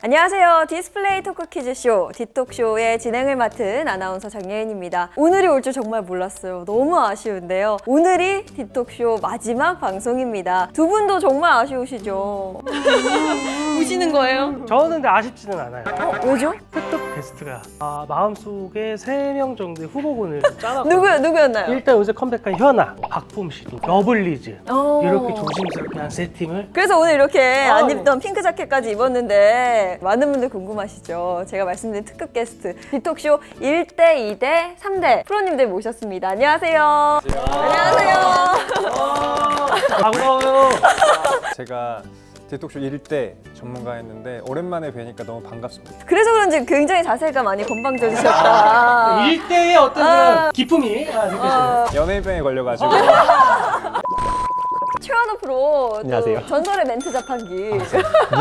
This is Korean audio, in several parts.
안녕하세요. 디스플레이 토크 퀴즈쇼 디톡쇼의 진행을 맡은 아나운서 장예은입니다. 오늘이 올 줄 정말 몰랐어요. 너무 아쉬운데요. 오늘이 디톡쇼 마지막 방송입니다. 두 분도 정말 아쉬우시죠? 우시는 거예요? 저는 근데 아쉽지는 않아요. 왜죠? 특급 게스트가 마음속에 3명 정도의 후보군을 짜놨고 누구였나요? 일단 요새 컴백한 현아, 박봄씨, 러블리즈 이렇게 조심스럽게 한 세 팀을. 그래서 오늘 이렇게 안 입던 핑크 자켓까지 입었는데 많은 분들 궁금하시죠? 제가 말씀드린 특급 게스트 디톡쇼 1대, 2대, 3대 프로님들 모셨습니다. 안녕하세요. 안녕하세요. 반가워요. 제가 디톡쇼 1대 전문가였는데 오랜만에 뵈니까 너무 반갑습니다. 그래서 그런지 굉장히 자세가 많이 건방져지셨다. 1대의 어떤 기품이 느껴져요. 연예인병에 걸려가지고 최환호 프로 안녕하세요. 전설의 멘트 자판기.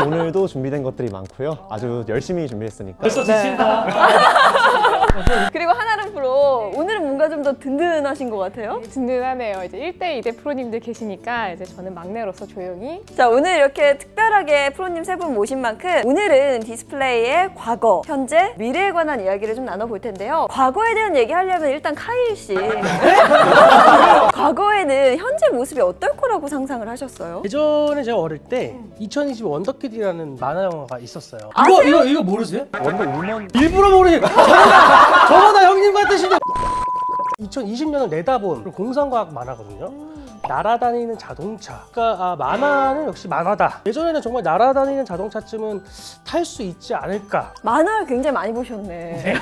오늘도 준비된 것들이 많고요. 아주 열심히 준비했으니까. 벌써 지친다. 그리고 한아름 프로 오늘은 뭔가 좀 더 든든하신 것 같아요. 든든하네요. 이제 1대, 2대 프로님들 계시니까 이제 저는 막내로서 조용히. 자, 오늘 이렇게 특별하게 프로님 세 분 모신 만큼 오늘은 디스플레이의 과거, 현재, 미래에 관한 이야기를 좀 나눠볼 텐데요. 과거에 대한 얘기하려면 일단 카일 씨. 과거에는 현재 모습이 어떨 거라고 상상을 하셨어요? 예전에 제가 어릴 때 2020 원더키드라는 만화 영화가 있었어요. 아세요? 이거 모르세요? 원더우먼 일부러 모르니까 저보다 형님 같으시네. 2020년을 내다본 공상과학 만화거든요. 날아다니는 자동차가 만화는 역시 만화다. 예전에는 정말 날아다니는 자동차쯤은 탈 수 있지 않을까. 만화를 굉장히 많이 보셨네.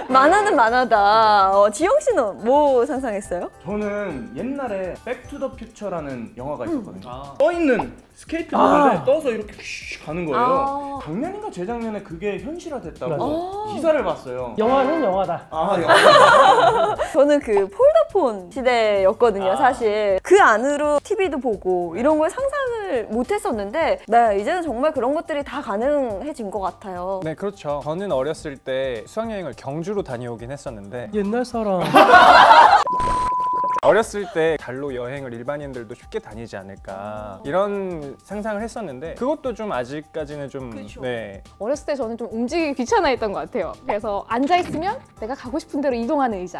만화는 만화다. 지영 씨는 뭐 상상했어요? 저는 옛날에 백투더퓨처라는 영화가 있었거든요. 떠있는 스케이트보드인데 떠서 이렇게 휘 가는 거예요. 작년인가 재작년에 그게 현실화됐다고 기사를 봤어요. 영화는 영화다. 영화. 저는 그 폴더폰 시대였거든요, 사실. 그 안으로 TV도 보고 이런 걸 상상을 못 했었는데 네, 이제는 정말 그런 것들이 다 가능해진 것 같아요. 네, 그렇죠. 저는 어렸을 때 수학여행을 경주로 다녀오긴 했었는데 옛날 사람. 어렸을 때 달로 여행을 일반인들도 쉽게 다니지 않을까 이런 상상을 했었는데 그것도 좀 아직까지는 좀 네. 어렸을 때 저는 좀 움직이기 귀찮아했던 것 같아요. 그래서 앉아있으면 내가 가고 싶은 대로 이동하는 의자.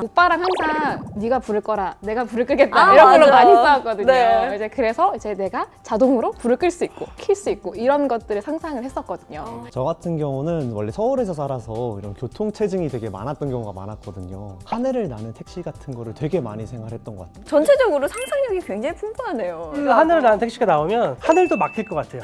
오빠랑 항상 네가 부를 거라 내가 불을 끄겠다 이런 걸로 많이 싸웠거든요. 네. 이제 그래서 이제 내가 자동으로 불을 끌 수 있고 킬 수 있고 이런 것들을 상상을 했었거든요. 저 같은 경우는 원래 서울에서 살아서 이런 교통체증이 되게 많았던 경우가 많았거든요. 하늘을 나는 택시 같은 거를 되게 많이 생활했던 것 같아요. 전체적으로 상상력이 굉장히 풍부하네요. 하늘을 나는 택시가 나오면 하늘도 막힐 것 같아요.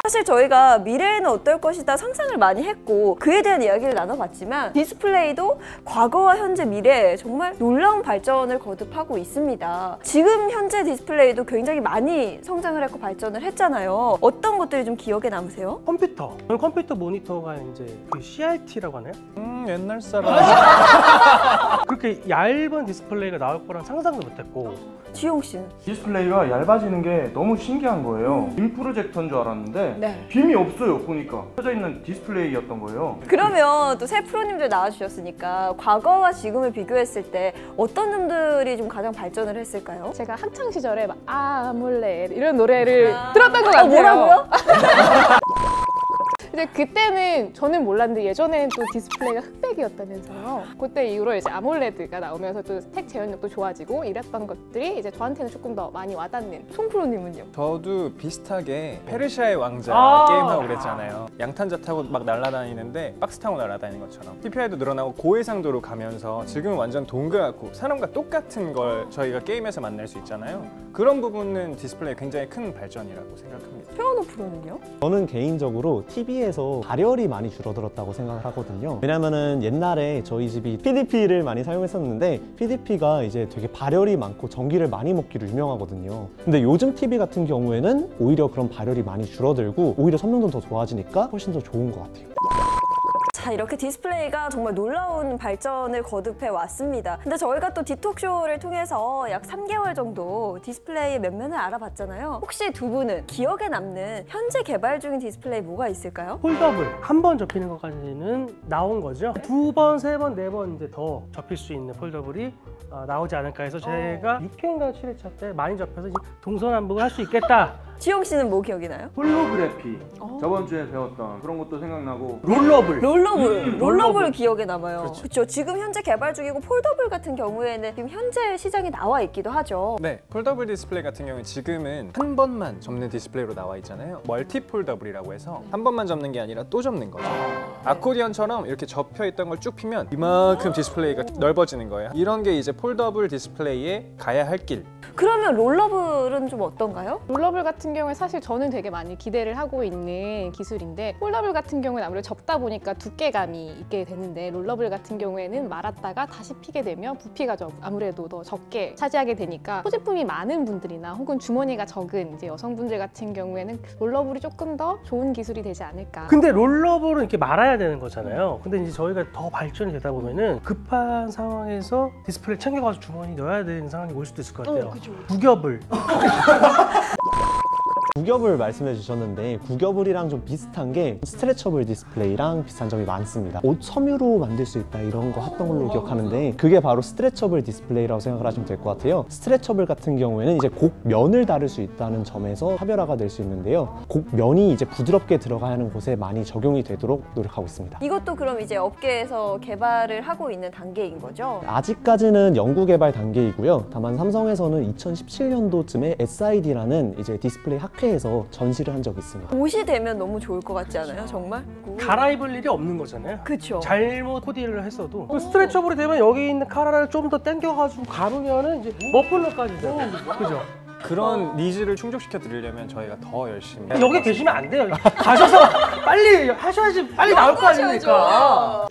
사실 저희가 미래에는 어떨 것이다 상상을 많이 했고 그에 대한 이야기를 나눠봤지만 디스플레이도 과거와 현재 미래에 정말 놀라운 발전을 거듭하고 있습니다. 지금 현재 디스플레이도 굉장히 많이 성장을 했고 발전을 했잖아요. 어떤 것들이 좀 기억에 남으세요? 컴퓨터. 저는 컴퓨터 모니터가 이제 그 CRT라고 하나요? 옛날 사람. 그렇게 얇은 디스플레이가 나올 거란 상상도 못했고. 지용 씨는? 디스플레이가 얇아지는 게 너무 신기한 거예요. 빔 프로젝터인 줄 알았는데 네. 빔이 없어요. 보니까 펴져 있는 디스플레이였던 거예요. 그러면 또 새 프로님들 나와주셨으니까 과거와 지금을 비교했을 때 어떤 점들이 좀 가장 발전을 했을까요? 제가 학창 시절에 막 아몰렛 이런 노래를 들었던 것 같아요. 뭐라고요? 근데 그때는 저는 몰랐는데 예전에는 또 디스플레이가 흑백이었다면서요. 그때 이후로 이제 아몰레드가 나오면서 또 스택 재현력도 좋아지고 이랬던 것들이 이제 저한테는 조금 더 많이 와닿는. 송 프로님은요? 저도 비슷하게 페르시아의 왕자 게임하고 그랬잖아요. 양탄자 타고 막 날아다니는데 박스 타고 날아다니는 것처럼 TPI도 늘어나고 고해상도로 가면서 지금은 완전 동그랗고 사람과 똑같은 걸 저희가 게임에서 만날 수 있잖아요. 그런 부분은 디스플레이 굉장히 큰 발전이라고 생각합니다. 최환호 프로는요? 저는 개인적으로 TV에서 발열이 많이 줄어들었다고 생각을 하거든요. 왜냐면은 옛날에 저희 집이 PDP를 많이 사용했었는데 PDP가 이제 되게 발열이 많고 전기를 많이 먹기로 유명하거든요. 근데 요즘 TV 같은 경우에는 오히려 그런 발열이 많이 줄어들고 오히려 선명도는 더 좋아지니까 훨씬 더 좋은 것 같아요. 자, 이렇게 디스플레이가 정말 놀라운 발전을 거듭해 왔습니다. 근데 저희가 또 디톡쇼를 통해서 약 3개월 정도 디스플레이의 면면을 알아봤잖아요. 혹시 두 분은 기억에 남는 현재 개발 중인 디스플레이 뭐가 있을까요? 폴더블 한 번 접히는 것까지는 나온 거죠. 2번, 3번, 4번 이제 더 접힐 수 있는 폴더블이 나오지 않을까 해서 제가 6회인가 7회차 때 많이 접혀서 이제 동서남북을 할 수 있겠다. 지영 씨는 뭐 기억이 나요? 홀로그래피 저번 주에 배웠던 그런 것도 생각나고 롤러블. 롤러블 기억에 남아요. 그렇죠. 지금 현재 개발 중이고 폴더블 같은 경우에는 지금 현재 시장에 나와 있기도 하죠. 네, 폴더블 디스플레이 같은 경우는 지금은 한 번만 접는 디스플레이로 나와 있잖아요. 멀티 폴더블이라고 해서 한 번만 접는 게 아니라 또 접는 거죠. 아코디언처럼 이렇게 접혀 있던 걸 쭉 피면 이만큼 디스플레이가 넓어지는 거예요. 이런 게 이제 폴더블 디스플레이에 가야 할 길. 그러면 롤러블은 좀 어떤가요? 롤러블 같은 경우에 사실 저는 되게 많이 기대를 하고 있는 기술인데 폴더블 같은 경우는 아무래도 접다 보니까 두께감이 있게 되는데 롤러블 같은 경우에는 말았다가 다시 피게 되면 부피가 아무래도 더 적게 차지하게 되니까 소지품이 많은 분들이나 혹은 주머니가 적은 이제 여성분들 같은 경우에는 롤러블이 조금 더 좋은 기술이 되지 않을까. 근데 롤러블은 이렇게 말아야 되는 거잖아요. 근데 이제 저희가 더 발전이 되다 보면은 급한 상황에서 디스플레이 챙겨가서 주머니 넣어야 되는 상황이 올 수도 있을 것 같아요. 구겹을. 구겹을 말씀해 주셨는데 구겹을이랑 좀 비슷한 게 스트레쳐블 디스플레이랑 비슷한 점이 많습니다. 옷 섬유로 만들 수 있다 이런 거 했던 걸로 기억하는데 그게 바로 스트레쳐블 디스플레이라고 생각을 하시면 될 것 같아요. 스트레쳐블 같은 경우에는 이제 곡면을 다룰 수 있다는 점에서 차별화가 될 수 있는데요. 곡면이 이제 부드럽게 들어가는 곳에 많이 적용이 되도록 노력하고 있습니다. 이것도 그럼 이제 업계에서 개발을 하고 있는 단계인 거죠? 아직까지는 연구 개발 단계이고요. 다만 삼성에서는 2017년도쯤에 SID라는 이제 디스플레이 학회에서 전시를 한 적이 있습니다. 옷이 되면 너무 좋을 것 같지 않아요? 정말? 갈아입을 일이 없는 거잖아요. 그렇죠. 잘못 코디를 했어도 스트레쳐블이 되면 여기 있는 카라를 좀 더 당겨가지고 감으면은 이제 머플러까지 돼요. 그죠? 그런 니즈를 충족시켜 드리려면 저희가 더 열심히 여기 계시면 안 돼요. 가셔서 빨리 하셔야지 빨리 나올 거 아닙니까?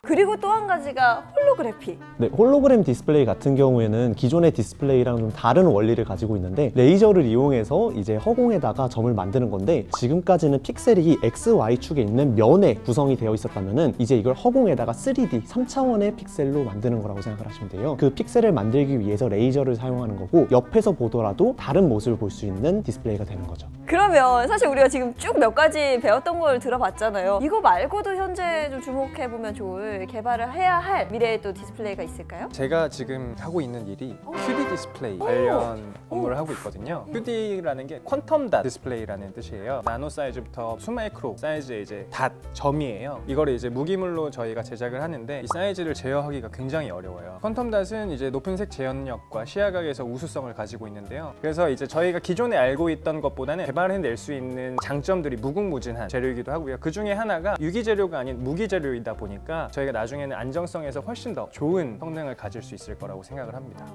그리고 또 한 가지가 홀로그래피. 네, 홀로그램 디스플레이 같은 경우에는 기존의 디스플레이랑 좀 다른 원리를 가지고 있는데 레이저를 이용해서 이제 허공에다가 점을 만드는 건데 지금까지는 픽셀이 X, Y축에 있는 면에 구성이 되어 있었다면은 이제 이걸 허공에다가 3D, 3차원의 픽셀로 만드는 거라고 생각을 하시면 돼요. 그 픽셀을 만들기 위해서 레이저를 사용하는 거고 옆에서 보더라도 다른 모습을 볼 수 있는 디스플레이가 되는 거죠. 그러면 사실 우리가 지금 쭉 몇 가지 배웠던 걸 들어봤잖아요. 이거 말고도 현재 좀 주목해보면 좋을 개발을 해야 할 미래의 또 디스플레이가 있을까요? 제가 지금 하고 있는 일이 QD 디스플레이 관련 업무를 하고 있거든요. QD라는 게 퀀텀 닷 디스플레이라는 뜻이에요. 나노 사이즈부터 수마이크로 사이즈의 이제 닷, 점이에요. 이거를 이제 무기물로 저희가 제작을 하는데 이 사이즈를 제어하기가 굉장히 어려워요. 퀀텀 닷은 이제 높은 색 재현력과 시야각에서 우수성을 가지고 있는데요. 그래서 이제 저희가 기존에 알고 있던 것보다는 개발해낼 수 있는 장점들이 무궁무진한 재료이기도 하고요. 그 중에 하나가 유기재료가 아닌 무기재료이다 보니까 저희가 나중에는 안정성에서 훨씬 더 좋은 성능을 가질 수 있을 거라고 생각을 합니다.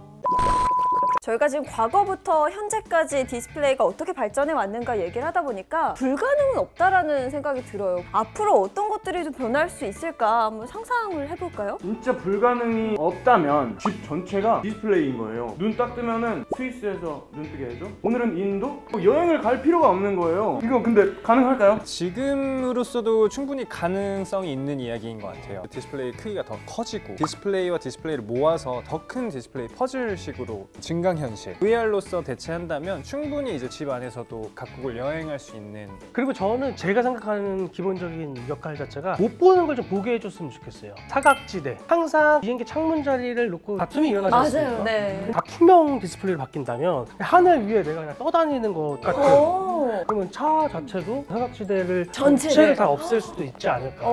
저희가 지금 과거부터 현재까지 디스플레이가 어떻게 발전해 왔는가 얘기를 하다 보니까 불가능은 없다라는 생각이 들어요. 앞으로 어떤 것들이 좀 변할 수 있을까 한번 상상을 해볼까요? 진짜 불가능이 없다면 집 전체가 디스플레이인 거예요. 눈 딱 뜨면은 스위스에서 눈 뜨게 해줘? 오늘은 인도? 여행을 갈 필요가 없는 거예요. 이거 근데 가능할까요? 지금으로서도 충분히 가능성이 있는 이야기인 것 같아요. 디스플레이 크기가 더 커지고 디스플레이와 디스플레이를 모아서 더 큰 디스플레이 퍼즐식으로 증강현실 VR로서 대체한다면 충분히 이제 집 안에서도 각국을 여행할 수 있는. 그리고 저는 제가 생각하는 기본적인 역할 자체가 못 보는 걸 좀 보게 해줬으면 좋겠어요. 사각지대. 항상 비행기 창문 자리를 놓고 다툼이 일어나지 않습니까? 맞아요. 네. 다 투명 디스플레이로 바뀐다면 하늘 위에 내가 그냥 떠다니는 것 같은. 그러면 차 자체도 사각지대를 전체를 다 없앨 수도 있지 않을까.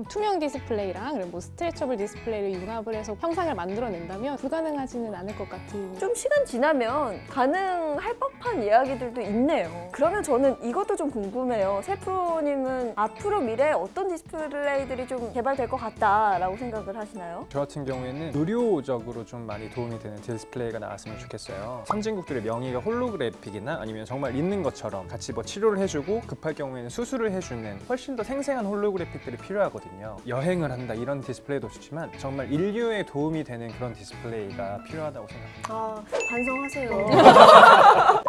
투명 디스플레이랑 그리고 뭐 스트레쳐블 디스플레이를 융합을 해서 형상을 만들어낸다면 불가능하지는 않을 것 같은. 좀 시간 지나면 가능할 법한 이야기들도 있네요. 그러면 저는 이것도 좀 궁금해요. 세프로님은 앞으로 미래에 어떤 디스플레이들이 좀 개발될 것 같다라고 생각을 하시나요? 저 같은 경우에는 의료적으로 좀 많이 도움이 되는 디스플레이가 나왔으면 좋겠어요. 선진국들의 명의가 홀로그래픽이나 아니면 정말 있는 것처럼 같이 뭐 치료를 해주고 급할 경우에는 수술을 해주는 훨씬 더 생생한 홀로그래픽들이 필요하거든요. 여행을 한다 이런 디스플레이도 좋지만 정말 인류에 도움이 되는 그런 디스플레이가 필요하다고 생각합니다. 반성하세요.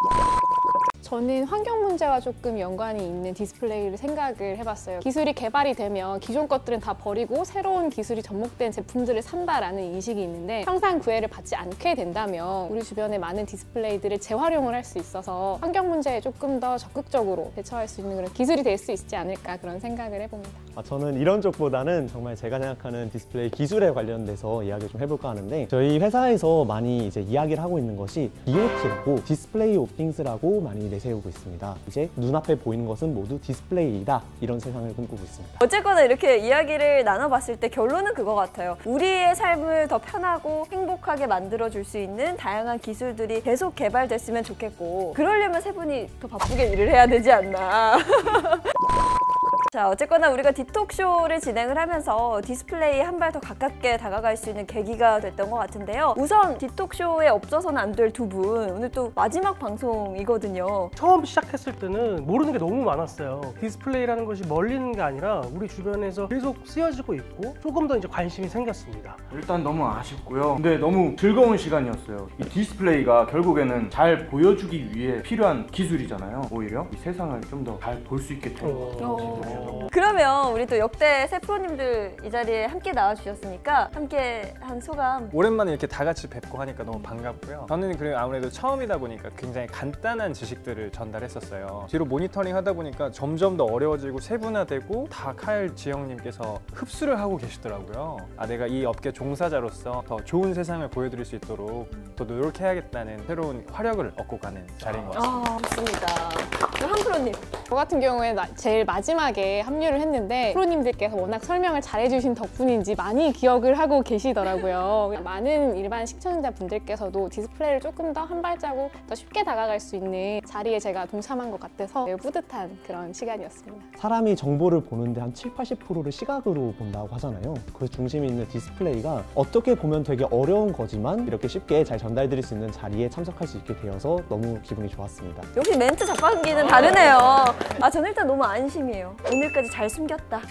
저는 환경 문제와 조금 연관이 있는 디스플레이를 생각을 해봤어요. 기술이 개발이 되면 기존 것들은 다 버리고 새로운 기술이 접목된 제품들을 산다라는 인식이 있는데 평상 구애를 받지 않게 된다면 우리 주변의 많은 디스플레이들을 재활용을 할 수 있어서 환경 문제에 조금 더 적극적으로 대처할 수 있는 그런 기술이 될 수 있지 않을까 그런 생각을 해봅니다. 저는 이런 쪽보다는 정말 제가 생각하는 디스플레이 기술에 관련돼서 이야기를 좀 해볼까 하는데 저희 회사에서 많이 이제 이야기를 하고 있는 것이 DOT라고 디스플레이 오브 띵스라고 많이 내세우고 있습니다. 이제 눈앞에 보이는 것은 모두 디스플레이이다 이런 세상을 꿈꾸고 있습니다. 어쨌거나 이렇게 이야기를 나눠봤을 때 결론은 그거 같아요. 우리의 삶을 더 편하고 행복하게 만들어줄 수 있는 다양한 기술들이 계속 개발됐으면 좋겠고 그러려면 세 분이 더 바쁘게 일을 해야 되지 않나. 자, 어쨌거나 우리가 디톡쇼를 진행을 하면서 디스플레이에 한 발 더 가깝게 다가갈 수 있는 계기가 됐던 것 같은데요. 우선 디톡쇼에 없어서는 안 될 두 분, 오늘 또 마지막 방송이거든요. 처음 시작했을 때는 모르는 게 너무 많았어요. 디스플레이라는 것이 멀리 있는 게 아니라 우리 주변에서 계속 쓰여지고 있고 조금 더 이제 관심이 생겼습니다. 일단 너무 아쉽고요. 근데 너무 즐거운 시간이었어요. 이 디스플레이가 결국에는 잘 보여주기 위해 필요한 기술이잖아요. 오히려 이 세상을 좀 더 잘 볼 수 있게 된 것 같아요. 그러면 우리 또 역대 세 프로님들 이 자리에 함께 나와주셨으니까 함께 한 소감. 오랜만에 이렇게 다 같이 뵙고 하니까 너무 반갑고요. 저는 그리고 아무래도 처음이다 보니까 굉장히 간단한 지식들을 전달했었어요. 뒤로 모니터링 하다 보니까 점점 더 어려워지고 세분화되고 다 카일 지영님께서 흡수를 하고 계시더라고요. 내가 이 업계 종사자로서 더 좋은 세상을 보여드릴 수 있도록 더 노력해야겠다는 새로운 화력을 얻고 가는 자리인 것 같습니다. 좋습니다. 한 프로님. 저 같은 경우에 제일 마지막에 합류를 했는데 프로님들께서 워낙 설명을 잘해주신 덕분인지 많이 기억을 하고 계시더라고요. 많은 일반 시청자분들께서도 디스플레이를 조금 더 한 발자국 더 쉽게 다가갈 수 있는 자리에 제가 동참한 것 같아서 매우 뿌듯한 그런 시간이었습니다. 사람이 정보를 보는데 한 7, 80%를 시각으로 본다고 하잖아요. 그 중심에 있는 디스플레이가 어떻게 보면 되게 어려운 거지만 이렇게 쉽게 잘 전달드릴 수 있는 자리에 참석할 수 있게 되어서 너무 기분이 좋았습니다. 역시 멘트 작가기는 다르네요. 저는 일단 너무 안심이에요. 오늘까지 잘 숨겼다.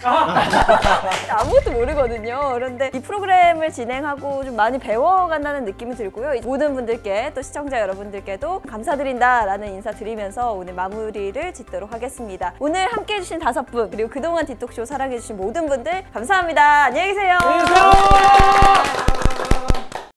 아무것도 모르거든요. 그런데 이 프로그램을 진행하고 좀 많이 배워간다는 느낌이 들고요. 모든 분들께 또 시청자 여러분들께도 감사드린다라는 인사 드리면서 오늘 마무리를 짓도록 하겠습니다. 오늘 함께해 주신 5분 그리고 그동안 디톡쇼 사랑해 주신 모든 분들 감사합니다. 안녕히 계세요. 안녕히 계세요.